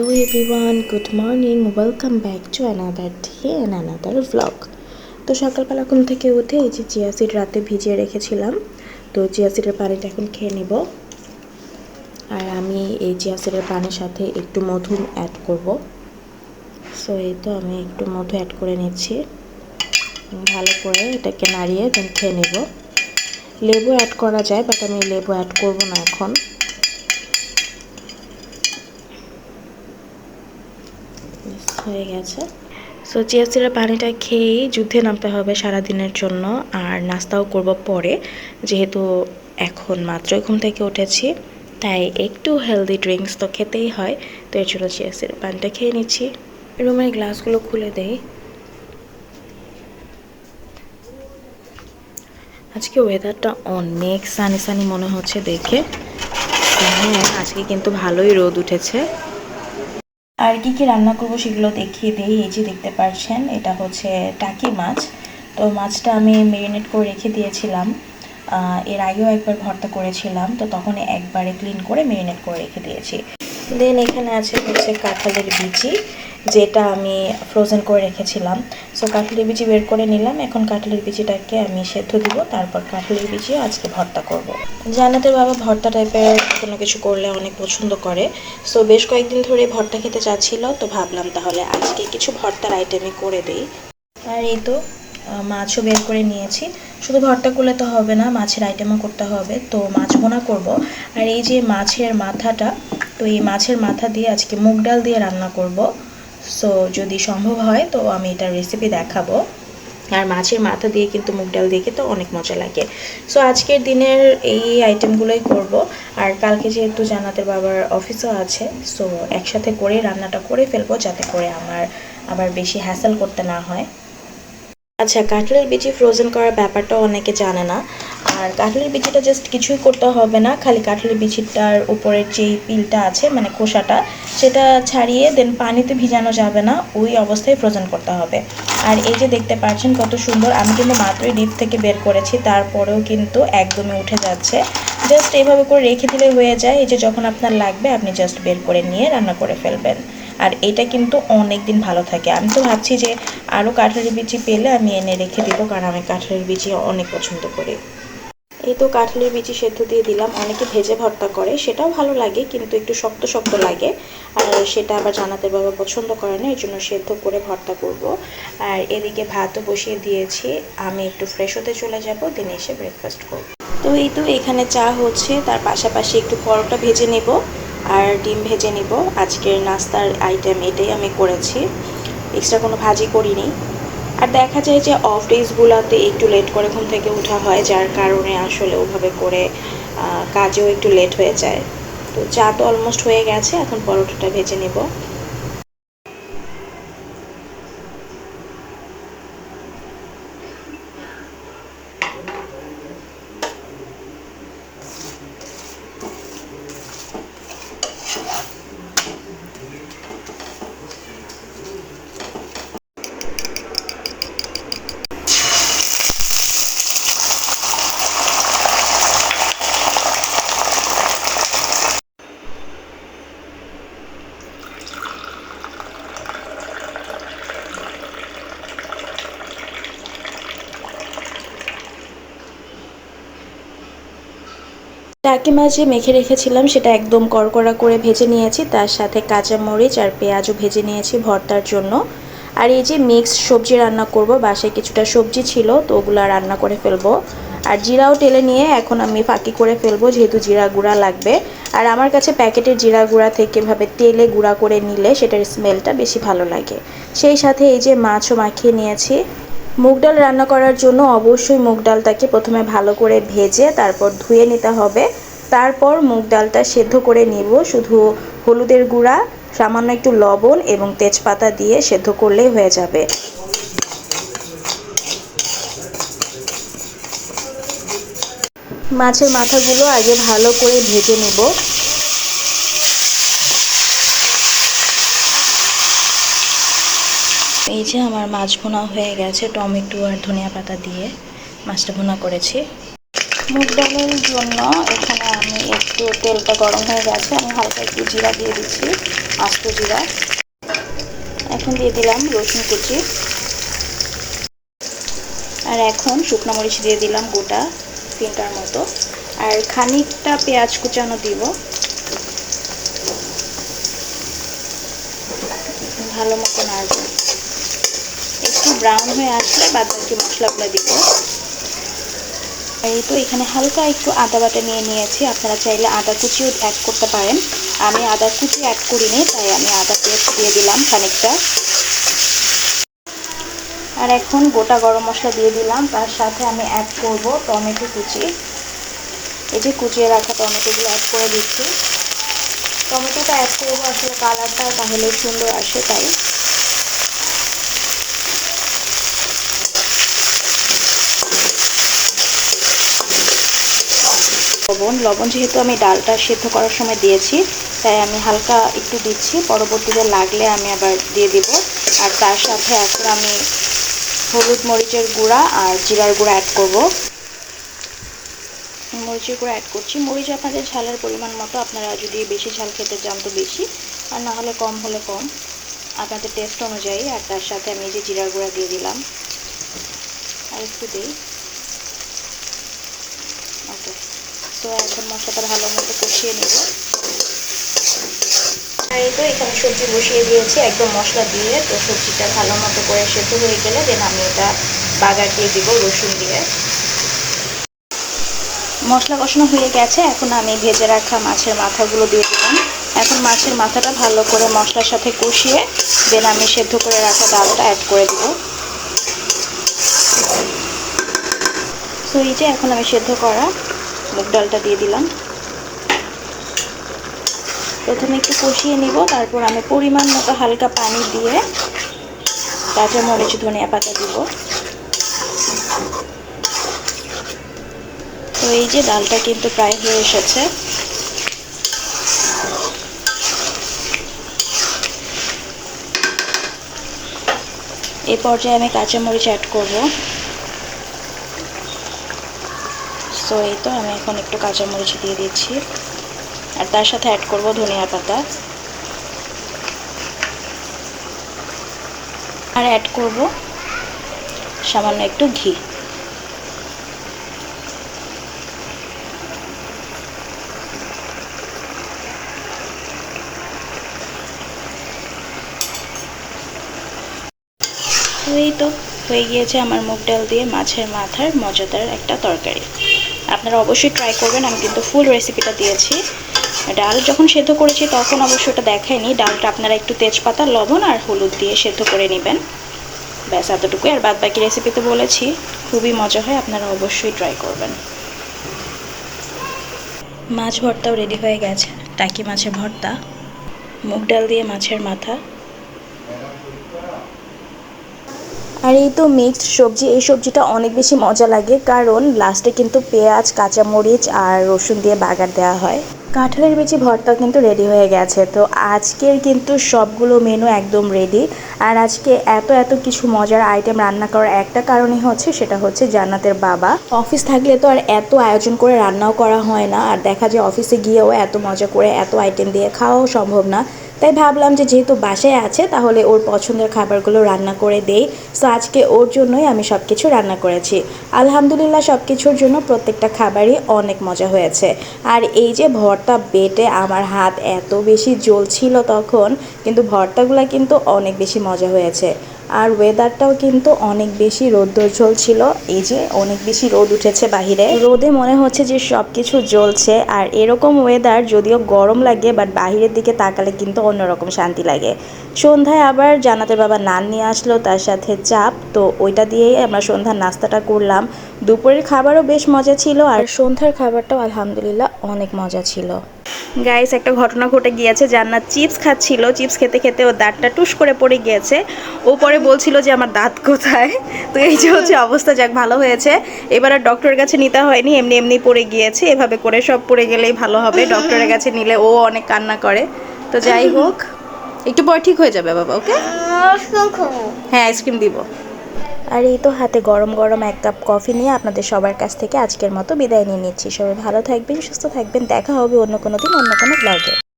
Hello everyone, good morning. Welcome back to another day and another vlog. তো সকালবেলা ঘুম থেকে উঠে এই যে চিয়া সিড রাতে ভিজিয়ে রেখেছিলাম, তো চিয়া সিডের পানিটা এখন খেয়ে নেব। আর আমি এই চিয়া সিডের পানির সাথে একটু মধু অ্যাড করব। সো এই তো আমি একটু মধু অ্যাড করে নিচ্ছি, ভালো করে এটাকে নাড়িয়ে দেন খেয়ে নেব। লেবু অ্যাড করা যায়, বাট আমি লেবু অ্যাড করব না এখন। হয়ে গেছে। সো চিয়া সিডের পানিটা খেয়েই যুদ্ধে নামতে হবে সারাদিনের জন্য, আর নাস্তাও করব পরে, যেহেতু এখন মাত্রই ঘুম থেকে উঠেছি, তাই একটু হেলদি ড্রিঙ্কস তো খেতেই হয়। তো এর জন্য চিয়া সিডের পানিটা খেয়ে নিচ্ছি। রুমের গ্লাসগুলো খুলে দেই। আজকে ওয়েদারটা অনেক সানি সানি মনে হচ্ছে দেখে। হ্যাঁ, আজকে কিন্তু ভালোই রোদ উঠেছে। আর কি কি রান্না করব সেগুলো দেখিয়ে দিই। এই যে দেখতে পাচ্ছেন, এটা হচ্ছে টাকি মাছ। তো মাছটা আমি ম্যারিনেট করে রেখে দিয়েছিলাম, এর আগেও একবার ভর্তা করেছিলাম, তো তখন একবারে ক্লিন করে ম্যারিনেট করে রেখে দিয়েছি। দেন এখানে আছে হচ্ছে কাঁঠালের বিচি, যেটা আমি ফ্রোজেন করে রেখেছিলাম। সো কাঁঠালের বিচি বের করে নিলাম। এখন কাঁঠালের বিচিটাকে আমি সেদ্ধ দিব, তারপর কাঁঠালের বিচিও আজকে ভর্তা করব। জান্নাতের বাবা ভর্তা টাইপের কোনো কিছু করলে অনেক পছন্দ করে। সো বেশ কয়েকদিন ধরে ভর্তা খেতে চাচ্ছিল, তো ভাবলাম তাহলে আজকে কিছু ভর্তার আইটেমই করে দিই। আর এই তো মাছও বের করে নিয়েছি। শুধু ভর্তা করলে তো হবে না, মাছের আইটেমও করতে হবে। তো মাছ ভুনা করব। আর এই যে মাছের মাথাটা, তো এই মাছের মাথা দিয়ে আজকে মুগ ডাল দিয়ে রান্না করব। সো যদি সম্ভব হয় তো আমি এটার রেসিপি দেখাবো। আর মাছের মাথা দিয়ে কিন্তু মুগ ডাল দিয়ে খেতে অনেক মজা লাগে। সো আজকের দিনের এই আইটেমগুলোই করব। আর কালকে যেহেতু জান্নাতের বাবার অফিসও আছে, সো একসাথে করে রান্নাটা করে ফেলবো, যাতে করে আমার আবার বেশি হ্যাসেল করতে না হয়। আচ্ছা, কাঁঠালের বিচি ফ্রোজেন করার ব্যাপারটাও অনেকে জানে না। আর কাঁঠালের বিচিটা জাস্ট কিছুই করতে হবে না, খালি কাঁঠালের বিচিটার উপরের যেই পিলটা আছে, মানে খোসাটা, সেটা ছাড়িয়ে দেন পানিতে ভিজানো যাবে না, ওই অবস্থায় ফ্রোজেন করতে হবে। আর এই যে দেখতে পাচ্ছেন কত সুন্দর, আমি কিন্তু মাত্রই ডিপ থেকে বের করেছি, তারপরেও কিন্তু একদমই উঠে যাচ্ছে। জাস্ট এইভাবে করে রেখে দিলে হয়ে যায়। এই যে যখন আপনার লাগবে আপনি জাস্ট বের করে নিয়ে রান্না করে ফেলবেন। আর এটা কিন্তু অনেক দিন ভালো থাকে। আমি তো ভাবছি যে আরও কাঁঠালের বিচি পেলে আমি এনে রেখে দেবো, কারণ আমি কাঁঠালের বিচি অনেক পছন্দ করি। এই তো কাঁঠালের বিচি সেদ্ধ দিয়ে দিলাম। অনেকে ভেজে ভর্তা করে, সেটাও ভালো লাগে, কিন্তু একটু শক্ত শক্ত লাগে। আর সেটা আবার জান্নাতের বাবা পছন্দ করে না, এই জন্য সেদ্ধ করে ভর্তা করব। আর এদিকে ভাতও বসিয়ে দিয়েছি, আমি একটু ফ্রেশ হতে চলে যাব, দিন এসে ব্রেকফাস্ট করব। তো এই তো এখানে চা হচ্ছে, তার পাশাপাশি একটু পরোটা ভেজে নেব আর ডিম ভেজে নিব। আজকের নাস্তার আইটেম এটাই আমি করেছি, এক্সট্রা কোনো ভাজি করিনি। আর দেখা যায় যে অফ ডেজগুলোতে একটু লেট করে ঘুম থেকে ওঠা হয়, যার কারণে আসলে ওভাবে করে কাজেও একটু লেট হয়ে যায়। তো চা তো অলমোস্ট হয়ে গেছে, এখন পরোটাটা ভেজে নেব। টাকি মাছ যে মেখে রেখেছিলাম সেটা একদম কড়কড়া করে ভেজে নিয়েছি, তার সাথে কাঁচামরিচ আর পেঁয়াজও ভেজে নিয়েছি ভর্তার জন্য। আর এই যে মিক্সড সবজি রান্না করব, বাসায় কিছুটা সবজি ছিল, তো ওগুলো রান্না করে ফেলবো। আর জিরাও টেলে নিয়ে এখন আমি ফাঁকি করে ফেলবো, যেহেতু জিরা গুঁড়া লাগবে। আর আমার কাছে প্যাকেটের জিরা গুঁড়া থেকে এভাবে তেলে গুঁড়া করে নিলে সেটার স্মেলটা বেশি ভালো লাগে। সেই সাথে এই যে মাছও মাখিয়ে নিয়েছি। মুগ ডাল রান্না করার জন্য অবশ্যই মুগ ডালটাকে প্রথমে ভালো করে ভেজে তারপর ধুয়ে নিতে হবে। তারপর মুগ ডালটা সেদ্ধ করে নিব, শুধু হলুদের গুঁড়া, সামান্য একটু লবণ এবং তেজপাতা দিয়ে সেদ্ধ করলেই হয়ে যাবে। মাছের মাথাগুলো আগে ভালো করে ভেজে নেব। এই যে আমার মাছ ভুনা হয়ে গেছে, টমেটো আর ধনিয়া পাতা দিয়ে মাছটা ভুনা করেছি। মুগ ডালের জন্য এখানে আমি একটু তেলটা গরম হয়ে গেছে, আমি হালকা একটু জিরা দিয়ে দিচ্ছি। আস্ত জিরা, এখন দিয়ে দিলাম রসুন কুচি, আর এখন শুকনো মরিচ দিয়ে দিলাম গোটা 3টার মতো, আর খানিকটা পেঁয়াজ কুচানো দিব। ভালো মতো নাড়ব, একটু ব্রাউন হয়ে আসলে বাদ বাকি মশলাগুলো দিব। এই তো এখানে হালকা একটু আদা বাটা নিয়ে নিয়েছি, আপনারা চাইলে আদা কুচিও অ্যাড করতে পারেন। আমি আদা কুচি অ্যাড করিনি, তাই আমি আদা পেস্ট দিয়ে দিলাম খানিকটা। আর এখন গোটা গরম মশলা দিয়ে দিলাম, তার সাথে আমি অ্যাড করব টমেটো কুচি। এই যে কুচিয়ে রাখা টমেটোগুলো অ্যাড করে দিচ্ছি। টমেটোটা অ্যাড করবো আসলে কালারটা তাহলে সুন্দর আসে, তাই। লবণ যেহেতু আমি ডালটা সিদ্ধ করার সময় দিয়েছি, তাই আমি হালকা একটু দিচ্ছি, পরবর্তীতে লাগলে আমি আবার দিয়ে দিব। আর তার সাথে এখন আমি হলুদ মরিচের গুঁড়া আর জিরার গুঁড়া অ্যাড করব। মরিচের গুঁড়া অ্যাড করছি। মরিচ আপনাদের ঝালের পরিমাণ মতো, আপনারা যদি বেশি ঝাল খেতে চান তো বেশি, আর না হলে কম হলে কম, আপনাদের টেস্ট অনুযায়ী। আর তার সাথে আমি যে জিরার গুঁড়া দিয়ে দিলাম, আর একটু দিই। ওকে, তো এখন মশলাটা ভালো মতো কষিয়ে নেব। আর এই তো এখানে সবজি বসিয়ে দিয়েছি একদম মশলা দিয়ে। তো সবজিটা ভালো মতো করে সেদ্ধ হয়ে গেলে দেন আমি এটা বাগার দিয়ে দিব রসুন দিয়ে। মশলা কষানো হয়ে গেছে, এখন আমি ভেজে রাখা মাছের মাথাগুলো দিয়ে দিলাম। এখন মাছের মাথাটা ভালো করে মশলার সাথে কষিয়ে দেন আমি সেদ্ধ করে রাখা ডালটা অ্যাড করে দিব। তো এই যে এখন আমি সেদ্ধ করা মুগ ডালটা দিয়ে দিলাম। প্রথমে একটু কষিয়ে নিব, তারপর আমি পরিমাণ মতো হালকা পানি দিয়ে কাঁচা মরিচ ধনিয়া পাতা দিব। তো এই যে ডালটা কিন্তু প্রায় হয়ে এসেছে। এই পর্যায়ে আমি কাঁচা মরিচ অ্যাড করব। তো এই তো আমি এখন একটু কাঁচা মরিচ দিয়ে দিচ্ছি, আর তার সাথে অ্যাড করব ধনিয়া পাতা, আর অ্যাড করব সামান্য একটু ঘি। এই তো হয়ে গিয়েছে আমার মুগ ডাল দিয়ে মাছের মাথার মজাদার একটা তরকারি। আপনারা অবশ্যই ট্রাই করবেন। আমি কিন্তু ফুল রেসিপিটা দিয়েছি। ডাল যখন সেদ্ধ করেছি তখন অবশ্য ওটা দেখায়নি। ডালটা আপনারা একটু তেজপাতা, লবণ আর হলুদ দিয়ে সেদ্ধ করে নেবেন, ব্যাস এতটুকুই। আর বাদ বাকি রেসিপিতে বলেছি, খুবই মজা হয়, আপনারা অবশ্যই ট্রাই করবেন। মাছ ভর্তাও রেডি হয়ে গেছে, টাকি মাছের ভর্তা, মুগ ডাল দিয়ে মাছের মাথা। আর এই তো মিক্সড সবজি, এই সবজিটা অনেক বেশি মজা লাগে, কারণ লাস্টে কিন্তু পেঁয়াজ, কাঁচামরিচ আর রসুন দিয়ে বাগার দেওয়া হয়। কাঁঠালের বিচি ভর্তাও কিন্তু রেডি হয়ে গেছে। তো আজকের কিন্তু সবগুলো মেনু একদম রেডি। আর আজকে এত কিছু মজার আইটেম রান্না করার একটা কারণই হচ্ছে, সেটা হচ্ছে জান্নাতের বাবা অফিস থাকলে তো আর এত আয়োজন করে রান্নাও করা হয় না, আর দেখা যায় অফিসে গিয়েও এত মজা করে এত আইটেম দিয়ে খাওয়াও সম্ভব না। তাই ভাবলাম যে যেহেতু বাসায় আছে, তাহলে ওর পছন্দের খাবারগুলো রান্না করে দেই। সো আজকে ওর জন্যই আমি সব কিছু রান্না করেছি। আলহামদুলিল্লাহ সব কিছুর জন্য প্রত্যেকটা খাবারই অনেক মজা হয়েছে। আর এই যে ভর্তা বেটে আমার হাত এত বেশি জ্বলছিল তখন, কিন্তু ভর্তাগুলো কিন্তু অনেক বেশি মজা হয়েছে। আর ওয়েদারটাও কিন্তু অনেক বেশি রৌদ্রোজ্জ্বল ছিল। এই যে অনেক বেশি রোদ উঠেছে বাহিরে, রোদে মনে হচ্ছে যে সব কিছু জ্বলছে। আর এরকম ওয়েদার যদিও গরম লাগে, বাট বাহিরের দিকে তাকালে কিন্তু অন্যরকম শান্তি লাগে। সন্ধ্যায় আবার জান্নাতের বাবা নান নিয়ে আসলো, তার সাথে চাপ, তো ওইটা দিয়েই আমরা সন্ধ্যার নাস্তাটা করলাম। দুপুরের খাবারও বেশ মজা ছিল, আর সন্ধ্যার খাবারটাও আলহামদুলিল্লাহ অনেক মজা ছিল। গাইস, একটা ঘটনা ঘটে গিয়েছে। জান্নাত চিপস খাচ্ছিল, চিপস খেতে খেতে ও দাঁতটা টুস করে পড়ে গিয়েছে। ও পরে বলছিল যে আমার দাঁত কোথায়। তো এই যে হচ্ছে অবস্থা। যাক, ভালো হয়েছে, এবার আর ডক্টরের কাছে নিতে হয়নি, এমনি এমনি পড়ে গিয়েছে। এভাবে করে সব পড়ে গেলেই ভালো হবে, ডক্টরের কাছে নিলে ও অনেক কান্না করে। তো যাই হোক, একটু পর ঠিক হয়ে যাবে বাবা, ওকে? হ্যাঁ, আইসক্রিম দিব। আর এই তো হাতে গরম গরম এক কাপ কফি নিয়ে আপনাদের সবার কাছ থেকে আজকের মতো বিদায় নিয়ে নিচ্ছি। সবাই ভালো থাকবেন, সুস্থ থাকবেন, দেখা হবে অন্য কোনো দিন অন্য কোনো ব্লগে।